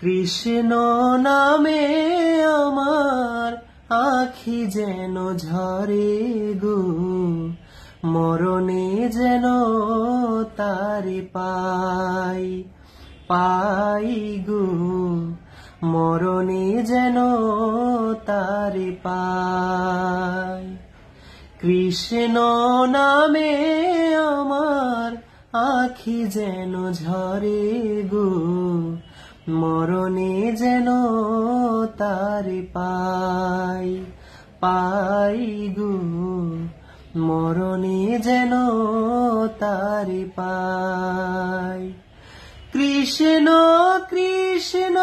কৃষ্ণ নামে আমার আখি যেন ঝরে গো, মরণে যেন তারে পাই পাই গো, মরণে যেন তারে পাই। কৃষ্ণ নামে আমার আখি যেন ঝরে গো, মরণে যেন তারে পাই পাই গো, মরণে যেন তারে পাই। কৃষ্ণ কৃষ্ণ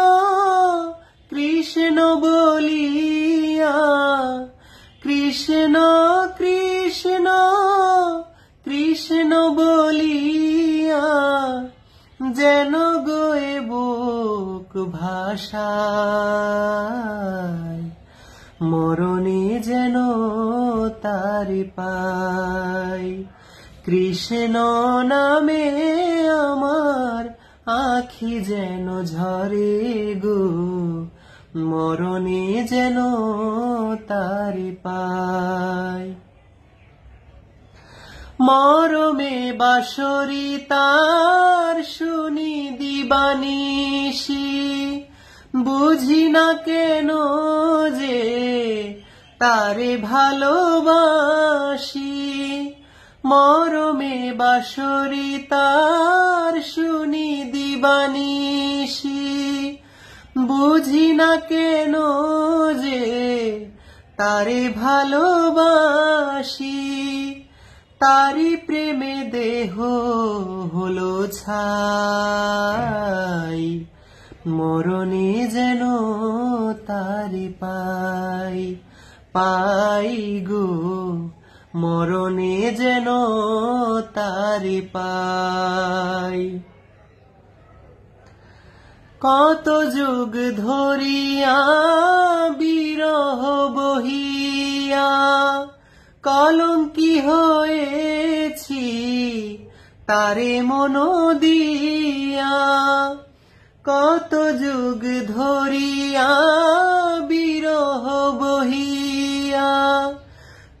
কৃষ্ণ বলিয়া, কৃষ্ণ কৃষ্ণ কৃষ্ণ বলিয়া, যেন গোয়ে বুক ভাষায়, মরণে যেন তারে পাই। কৃষ্ণ নামে আমার আখি যেন ঝরে গো, মরণে যেন তারে পাই। মরমে বাঁশরি তার শুনি দিবানিশি, বুঝি না কেন যে তারে ভালোবাসি। মরমে বাঁশরি তার শুনি দিবানিশি, বুঝি না কেন যে তারে ভালোবাসি। তারি প্রেমে দেহ হলো ছাই, মরণে যেন তারে পাই পাই গো, মরণে যেন তারে পাই। কত যুগ ধরিয়া বিরহ বহিয়া, কলঙ্কি হয়েছি তারে মন দিয়া। কত যুগ ধরিয়া বিরহ বহিয়া,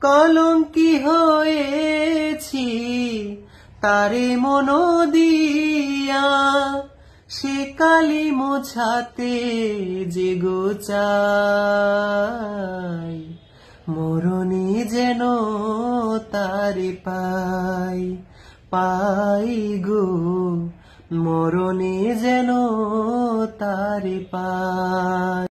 কলঙ্কি হয়েছি তারে মন দিয়া। সে কালি মোছাতে যে গো চাই, মরণে যেন তারে পাই পাই গো, মরণে যেন তারে পাই।